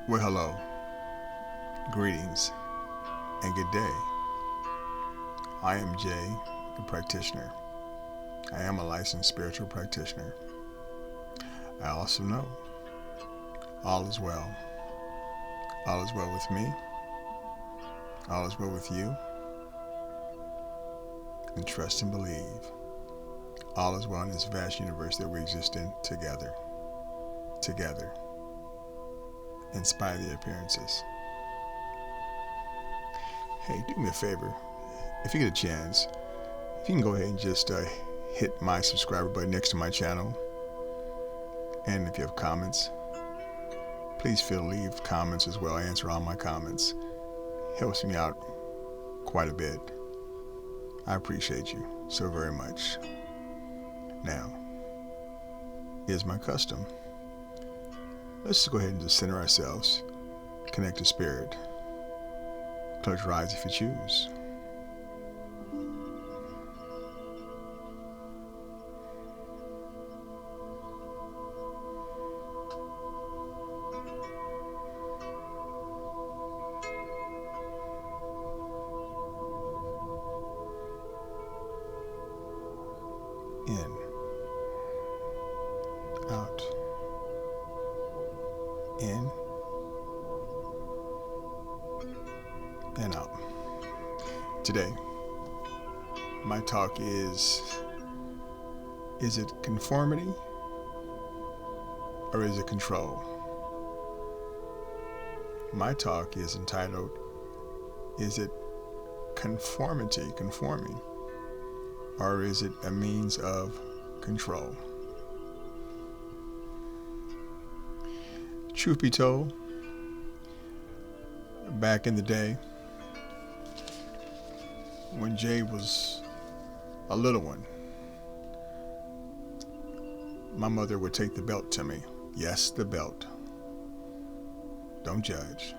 Well, hello, greetings, and good day. I am Jay, the practitioner. I am a licensed spiritual practitioner. I also know all is well. All is well with me. All is well with you. And trust and believe. All is well in this vast universe that we exist in together. Together. In spite of the appearances. Hey, do me a favor. If you get a chance, if you can go ahead and just hit my subscriber button next to my channel. And if you have comments, please feel to leave comments as well. I answer all my comments. Helps me out quite a bit. I appreciate you so very much. Now, here's my custom. Let's just go ahead and just center ourselves, connect to spirit. Close your eyes if you choose. In, out, in, and out. Today, my talk is it conformity or is it control? My talk is entitled, is it conforming, or is it a means of control? Truth be told, back in the day, when Jay was a little one, my mother would take the belt to me. Yes, the belt. Don't judge.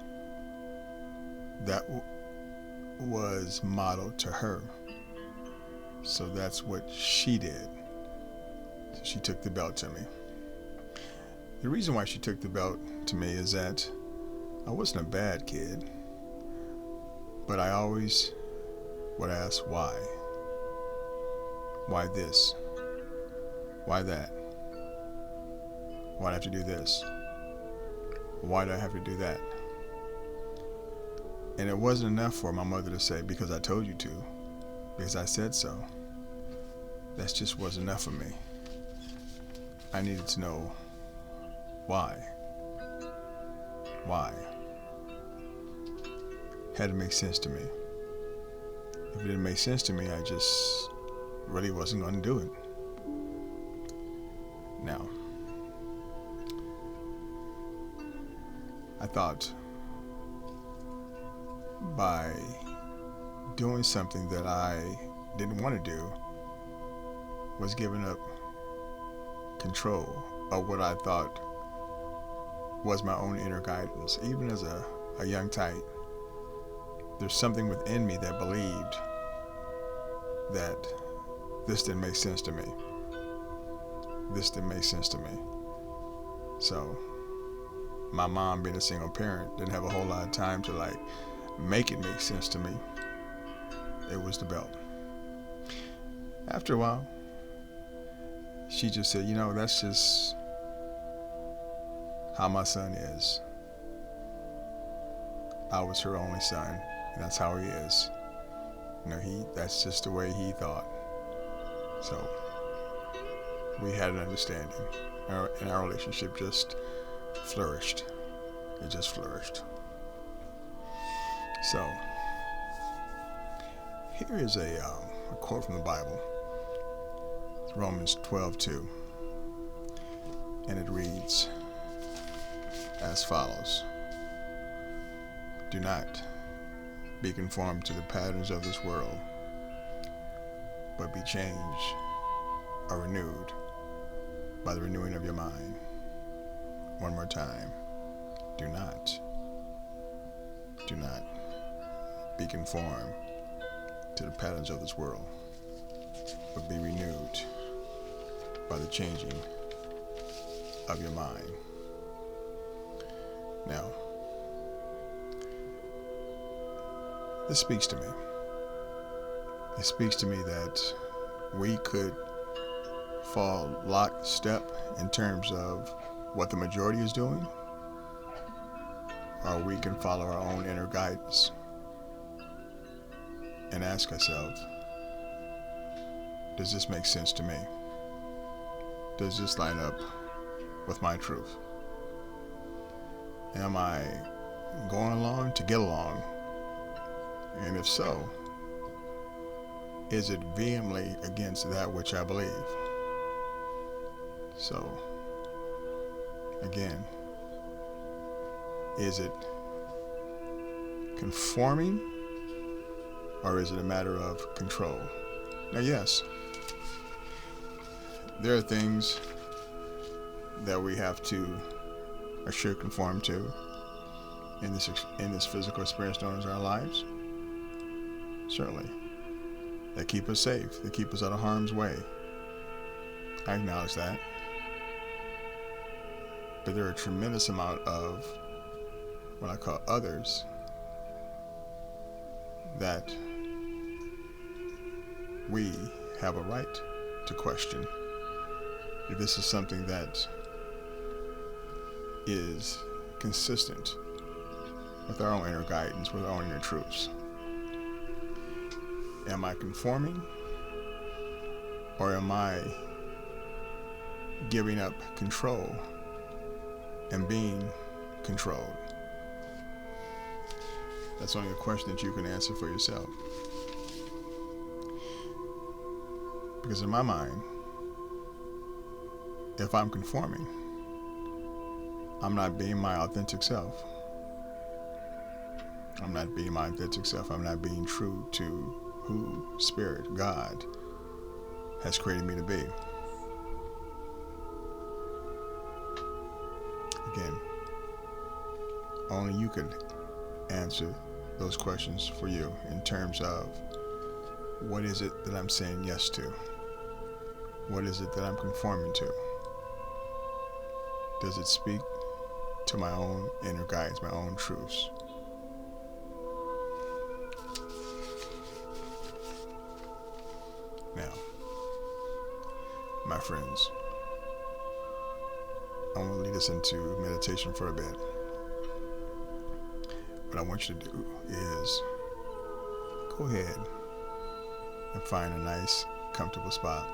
That was modeled to her. So that's what she did. So she took the belt to me. The reason why she took the belt to me is that I wasn't a bad kid, but I always would ask why. Why this? Why that? Why'd I have to do this? Why do I have to do that? And it wasn't enough for my mother to say, because I told you to, because I said so. That just wasn't enough for me. I needed to know why. Why? Had to make sense to me. If it didn't make sense to me, I just really wasn't going to do it. Now, I thought by doing something that I didn't want to do was giving up control of what I thought was my own inner guidance. Even as a young tyke, there's something within me that believed that this didn't make sense to me. This didn't make sense to me. So my mom, being a single parent, didn't have a whole lot of time to make it make sense to me. It was the belt. After a while, she just said, that's just how my son is. I was her only son, and that's how he is. That's just the way he thought. So we had an understanding, and our relationship just flourished. It just flourished. So here is a quote from the Bible. It's Romans 12:2, and it reads as follows: Do not be conformed to the patterns of this world, but be changed or renewed by the renewing of your mind. One more time. Do not be conformed to the patterns of this world, but be renewed by the changing of your mind. Now, This speaks to me. It speaks to me that we could fall lockstep in terms of what the majority is doing, or we can follow our own inner guidance and ask ourselves, does this make sense to me? Does this line up with my truth? Am I going along to get along? And if so, is it vehemently against that which I believe? So, again, is it conforming, or is it a matter of control? Now, yes, there are things that we have to or should conform to in this physical experience known as our lives. Certainly, that keep us safe, that keep us out of harm's way. I acknowledge that. But there are a tremendous amount of what I call others that we have a right to question if this is something that is consistent with our own inner guidance, with our own inner truths. Am I conforming, or am I giving up control and being controlled? That's only a question that you can answer for yourself. Because in my mind, if I'm conforming, I'm not being my authentic self. I'm not being my authentic self. I'm not being true to who Spirit, God, has created me to be. Again, only you can answer those questions for you in terms of what is it that I'm saying yes to? What is it that I'm conforming to? Does it speak to my own inner guidance, my own truths? Now, my friends, I want to lead us into meditation for a bit. What I want you to do is go ahead and find a nice, comfortable spot.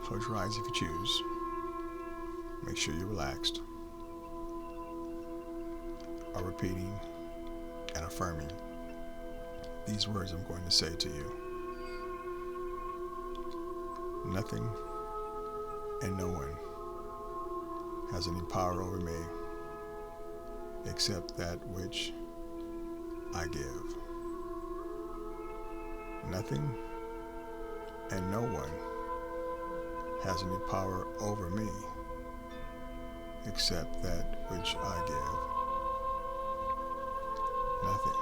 Close your eyes if you choose. Make sure you're relaxed. Are repeating and affirming these words I'm going to say to you. Nothing and no one has any power over me except that which I give. Nothing and no one has any power over me except that which I give. Nothing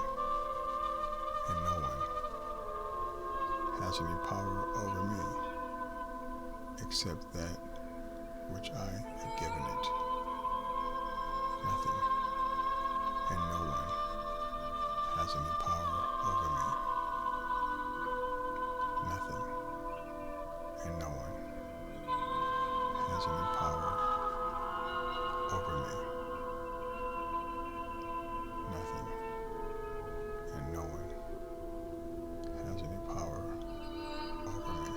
and no one has any power over me except that which I have given it. Nothing and no one has any power over me. Nothing and no one has any power over me. Nothing and no one has any power over me.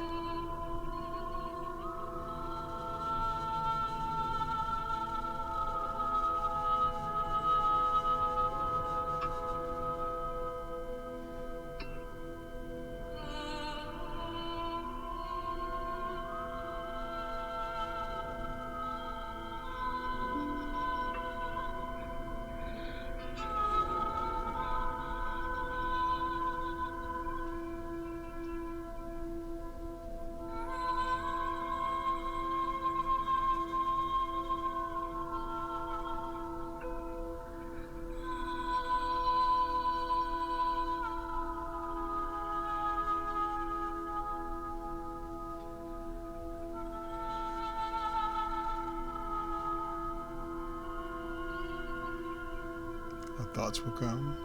Thoughts will come,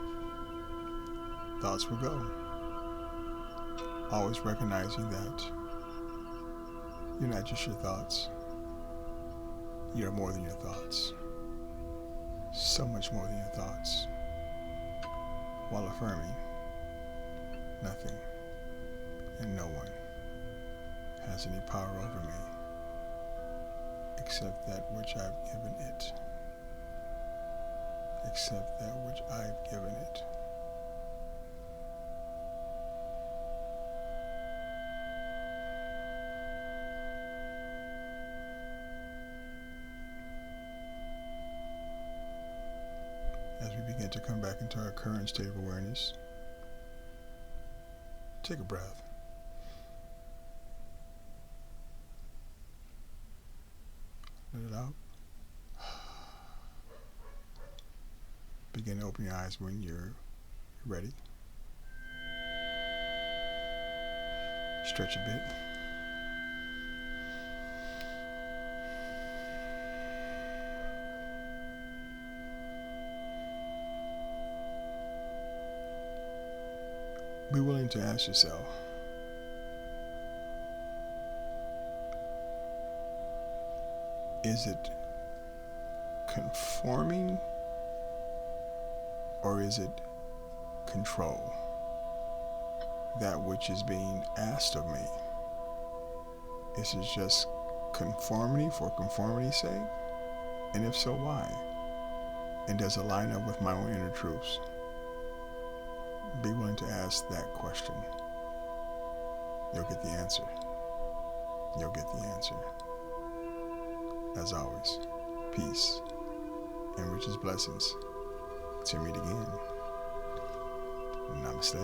thoughts will go. Always recognizing that you're not just your thoughts. You're more than your thoughts. So much more than your thoughts. While affirming nothing and no one has any power over me except that which I've given it. Except that which I've given it. As we begin to come back into our current state of awareness, take a breath. Let it out. Begin to open your eyes when you're ready. Stretch a bit. Be willing to ask yourself, is it conforming or is it control? That which is being asked of me. Is it just conformity for conformity's sake? And if so, why? And does it line up with my own inner truths? Be willing to ask that question. You'll get the answer. You'll get the answer. As always, peace and richest blessings. Till we meet again. Namaste.